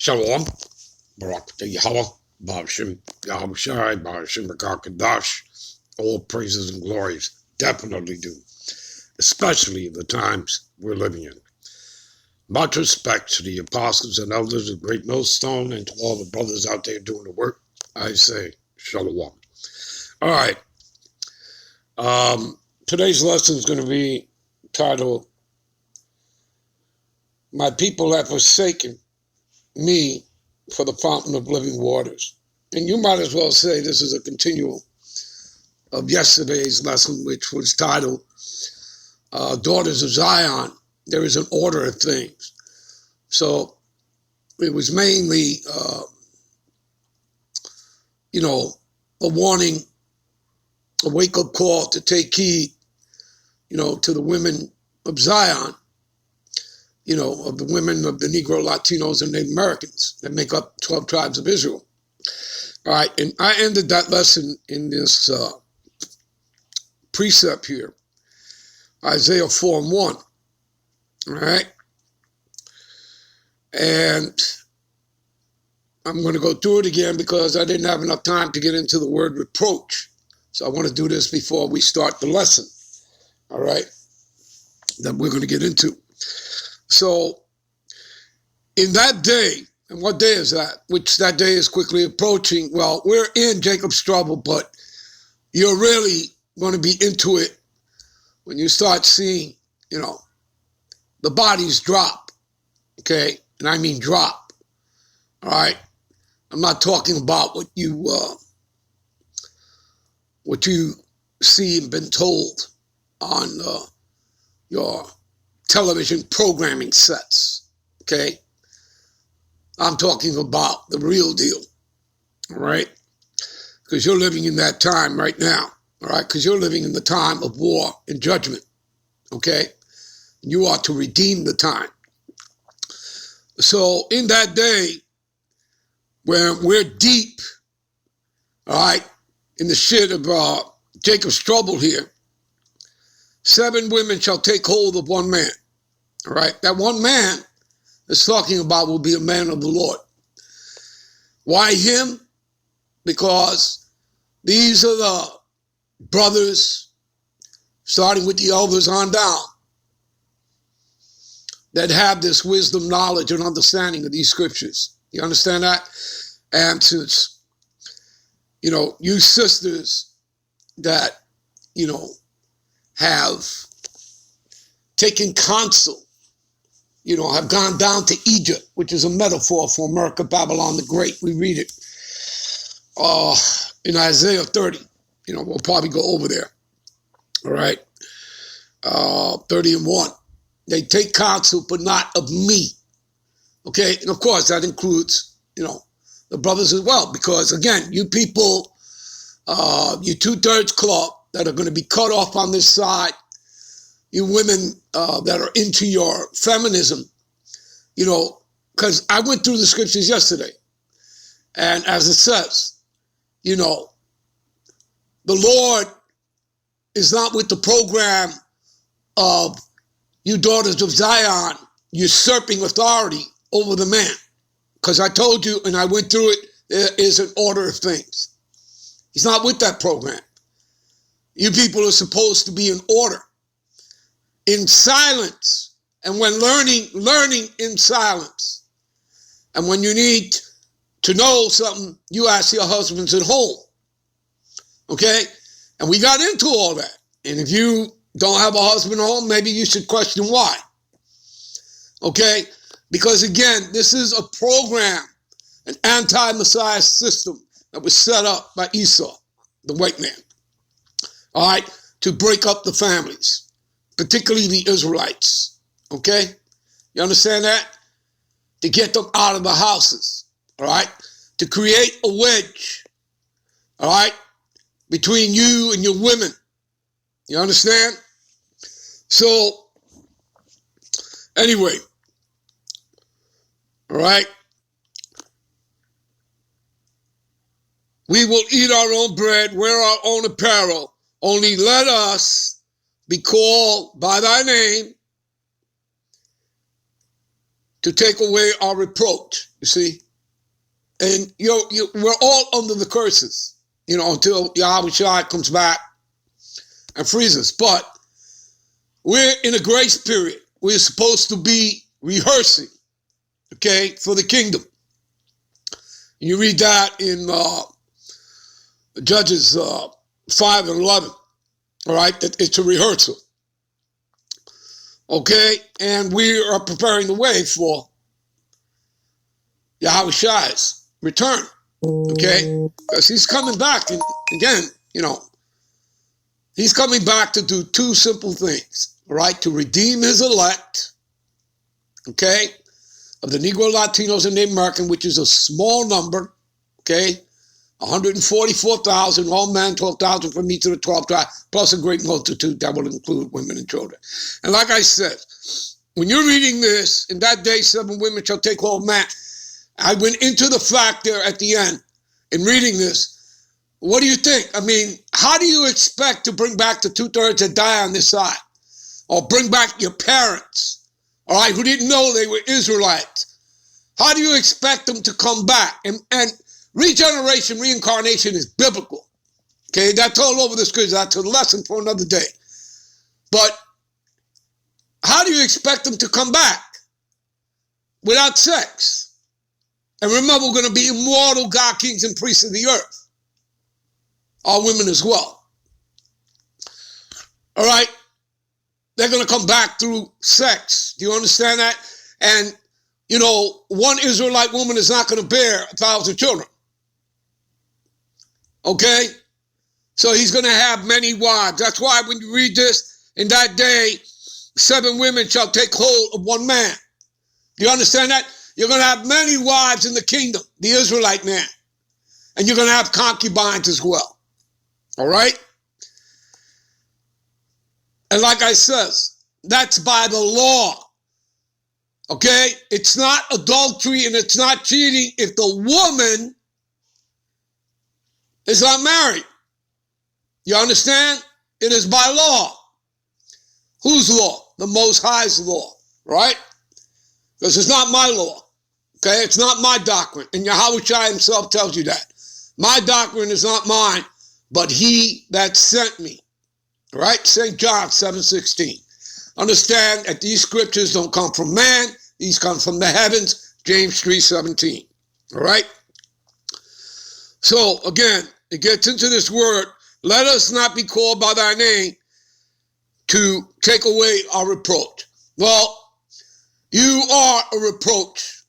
Shalom, Barak Yahweh, Bashim, Yahweh Shai, Bashim Rakakadash. All praises and glories definitely do, especially in the times we're living in. Much respect to the apostles and elders of Great Millstone and to all the brothers out there doing the work. I say Shalom. All right. Today's lesson is going to be titled, My People Have Forsaken Me for the Fountain of Living Waters. And you might as well say this is a continual of yesterday's lesson, which was titled, Daughters of Zion, There is an Order of Things. So it was mainly, a warning, a wake-up call to take heed, to the women of Zion, of the women of the Negro, Latinos, and Native Americans that make up 12 tribes of Israel. All right, and I ended that lesson in this precept here, Isaiah 4:1. All right, and I'm going to go through it again because I didn't have enough time to get into the word reproach. So I want to do this before we start the lesson, all right, that we're going to get into. So in that day, and what day is that? Which that day is quickly approaching. Well, we're in Jacob's trouble, but you're really going to be into it when you start seeing, the bodies drop, okay? And I mean drop, all right? I'm not talking about what you see and been told on your television programming sets, okay? I'm talking about the real deal, all right? Because you're living in that time right now, all right? Because you're living in the time of war and judgment, okay? You are to redeem the time. So in that day, where we're deep, all right, in the shit of Jacob's trouble here, 7 women shall take hold of one man, all right? That one man is talking about will be a man of the Lord. Why him? Because these are the brothers, starting with the elders on down, that have this wisdom, knowledge, and understanding of these scriptures. You understand that? And since, you sisters that, have taken counsel, have gone down to Egypt, which is a metaphor for America, Babylon the Great. We read it in Isaiah 30. We'll probably go over there. All right. 30:1. They take counsel, but not of me. Okay. And of course, that includes, the brothers as well. Because again, you people, you 2/3 club that are going to be cut off on this side, you women that are into your feminism, because I went through the scriptures yesterday. And as it says, the Lord is not with the program of you daughters of Zion usurping authority over the man. Because I told you, and I went through it, there is an order of things. He's not with that program. You people are supposed to be in order, in silence. And when learning in silence. And when you need to know something, you ask your husbands at home. Okay? And we got into all that. And if you don't have a husband at home, maybe you should question why. Okay? Because again, this is a program, an anti-Messiah system that was set up by Esau, the white man. All right? To break up the families, particularly the Israelites. Okay? You understand that? To get them out of the houses. All right? To create a wedge. All right? Between you and your women. You understand? So, anyway. All right? We will eat our own bread, wear our own apparel. Only let us be called by thy name to take away our reproach, you see. And we're all under the curses, until Yahweh Shai comes back and frees us. But we're in a grace period. We're supposed to be rehearsing, okay, for the kingdom. You read that in Judges 5 and 11, all right, that it's a rehearsal, okay? And we are preparing the way for Yahweh Shai's return, okay? Because he's coming back, and again, he's coming back to do two simple things, all right? To redeem his elect, okay, of the Negro, Latinos, and the American, which is a small number, okay? 144,000, all men, 12,000 from each of the 12 tribes, plus a great multitude that will include women and children. And like I said, when you're reading this, in that day 7 women shall take hold of man. I went into the fact there at the end in reading this. What do you think? I mean, how do you expect to bring back the 2/3 that die on this side? Or bring back your parents, all right, who didn't know they were Israelites? How do you expect them to come back? And regeneration, reincarnation is biblical. Okay, that's all over the scripture. That's a lesson for another day. But how do you expect them to come back without sex? And remember, we're going to be immortal God, kings, and priests of the earth. All women as well. All right? They're going to come back through sex. Do you understand that? And, one Israelite woman is not going to bear 1,000 children. Okay? So he's going to have many wives. That's why when you read this, in that day, 7 women shall take hold of one man. Do you understand that? You're going to have many wives in the kingdom, the Israelite man. And you're going to have concubines as well. All right? And like I says, that's by the law. Okay? It's not adultery and it's not cheating if the woman is not married. You understand? It is by law. Whose law? The Most High's law, right? Because it's not my law. Okay? It's not my doctrine. And Yahweh Shai himself tells you that. My doctrine is not mine, but he that sent me. Right? St. John 7:16. Understand that these scriptures don't come from man. These come from the heavens. James 3:17. All right? So, again, it gets into this word. Let us not be called by thy name to take away our reproach. Well, you are a reproach.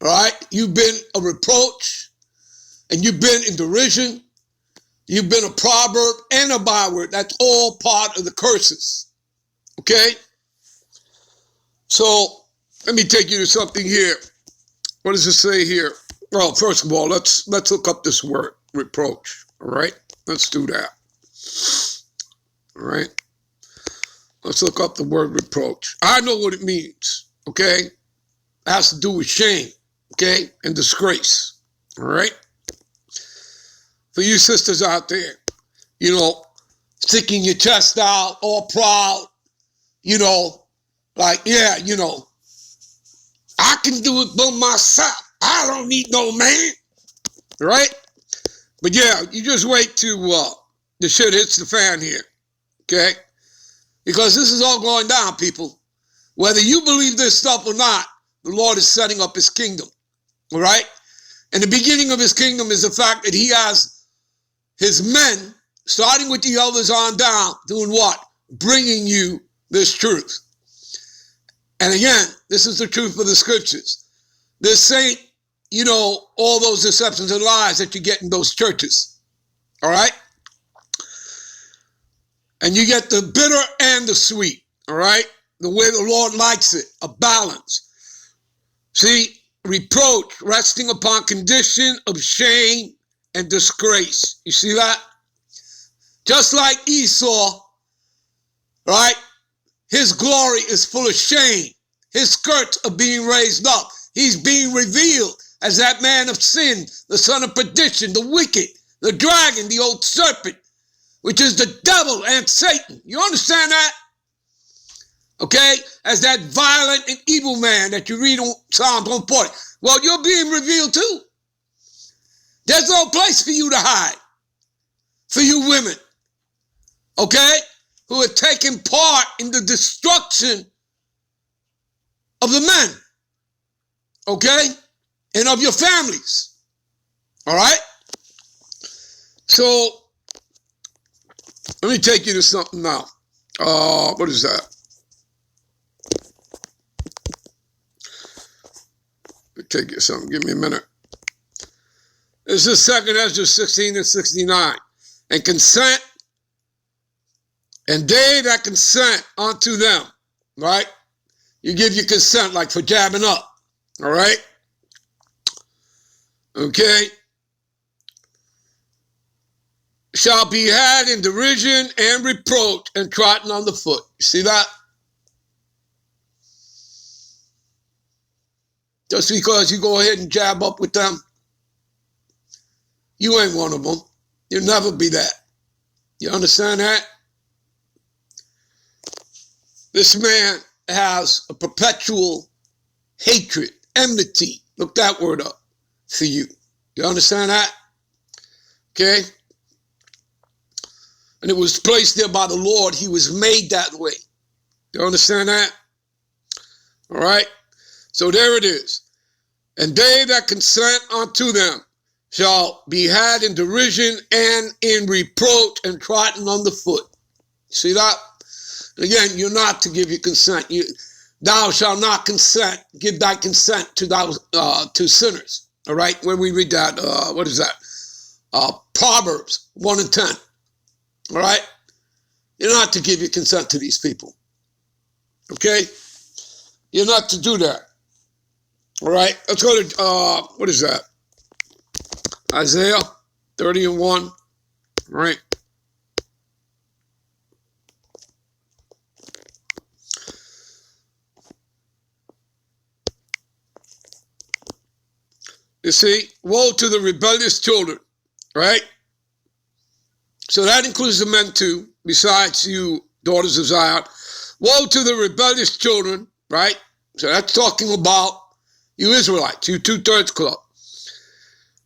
All right? You've been a reproach. And you've been in derision. You've been a proverb and a byword. That's all part of the curses. Okay? So, let me take you to something here. What does it say here? Well, first of all, let's look up this word, reproach. All right? Let's do that. All right? Let's look up the word reproach. I know what it means. Okay? It has to do with shame. Okay? And disgrace. All right? For you sisters out there, sticking your chest out, all proud, like, yeah, I can do it by myself. I don't need no man, right? But yeah, you just wait till the shit hits the fan here, okay? Because this is all going down, people. Whether you believe this stuff or not, the Lord is setting up his kingdom, all right? And the beginning of his kingdom is the fact that he has his men, starting with the elders on down, doing what? Bringing you this truth. And again, this is the truth of the scriptures. This ain't, all those deceptions and lies that you get in those churches. All right? And you get the bitter and the sweet. All right? The way the Lord likes it, a balance. See, reproach resting upon condition of shame and disgrace. You see that? Just like Esau, right? His glory is full of shame. His skirts are being raised up. He's being revealed as that man of sin, the son of perdition, the wicked, the dragon, the old serpent, which is the devil and Satan. You understand that? okay, as that violent and evil man that you read on Psalms 140. Well, you're being revealed too. There's no place for you to hide, for you women, okay, who are taking part in the destruction of the men, okay, and of your families, all right? So, let me take you to something now. What is that? Let me take you to something. Give me a minute. This is 2 Ezra 16 and 69. And consent, and they that consent unto them, right? You give your consent like for jabbing up, all right? Okay? Shall be had in derision and reproach and trodden on the foot. You see that? Just because you go ahead and jab up with them, you ain't one of them. You'll never be that. You understand that? This man has a perpetual hatred, enmity. Look that word up for you. You understand that? Okay? And it was placed there by the Lord. He was made that way. You understand that? All right? So there it is. And they that consent unto them shall be had in derision and in reproach and trodden on the foot. See that? Again, you're not to give your consent. Thou shalt not consent, give thy consent to sinners. All right? When we read that, what is that? Proverbs 1 and 10. All right? You're not to give your consent to these people. Okay? You're not to do that. All right? Let's go to, what is that? Isaiah 30 and 1. All right? You see, woe to the rebellious children, right? So that includes the men too, besides you, daughters of Zion. Woe to the rebellious children, right? So that's talking about you Israelites, you 2/3 club.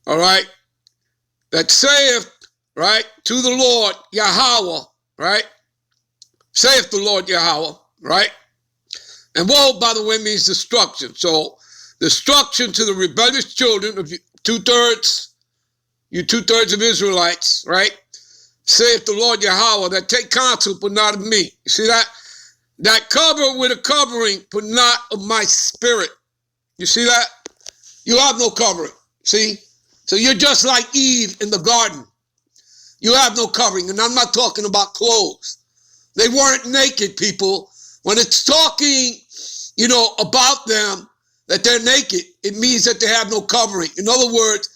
All right? That saith, right, to the Lord Yahweh, right? Saith the Lord Yahweh, right? And woe, by the way, means destruction. So destruction to the rebellious children of you 2/3 of Israelites, right? Saith the Lord Yahweh, that take counsel, but not of me. You see that? That cover with a covering, but not of my spirit. You see that? You have no covering. See? So you're just like Eve in the garden. You have no covering. And I'm not talking about clothes. They weren't naked, people. When it's talking, about them, that they're naked, it means that they have no covering. In other words,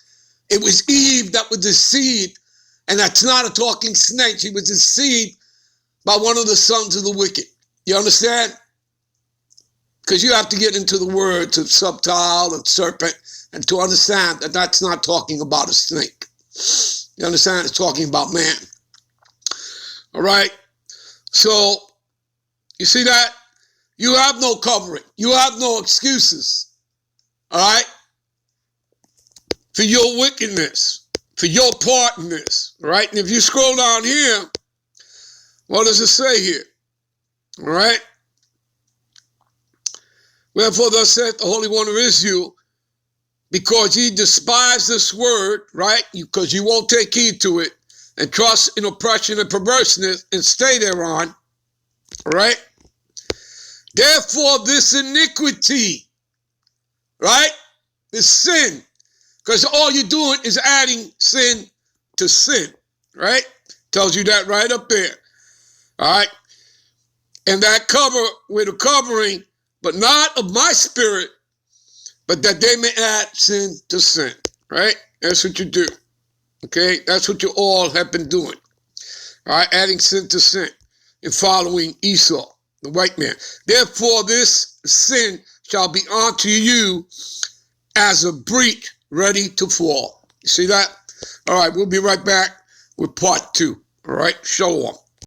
it was Eve that was deceived. And that's not a talking snake. She was deceived by one of the sons of the wicked. You understand? Because you have to get into the words of subtile and serpent and to understand that that's not talking about a snake. You understand? It's talking about man. All right? So, you see that? You have no covering. You have no excuses. All right? For your wickedness. For your part in this. All right? And if you scroll down here, what does it say here? All right? Wherefore thus saith the Holy One of Israel, because ye despise this word, right? Because you won't take heed to it, and trust in oppression and perverseness, and stay thereon, all right? Therefore this iniquity, right? This sin, because all you're doing is adding sin to sin, right? Tells you that right up there, all right? And that cover with a covering, but not of my spirit, but that they may add sin to sin, right? That's what you do, okay? That's what you all have been doing, all right? Adding sin to sin and following Esau, the white man. Therefore, this sin shall be unto you as a breach ready to fall. You see that? All right, we'll be right back with part 2, all right? Shalom.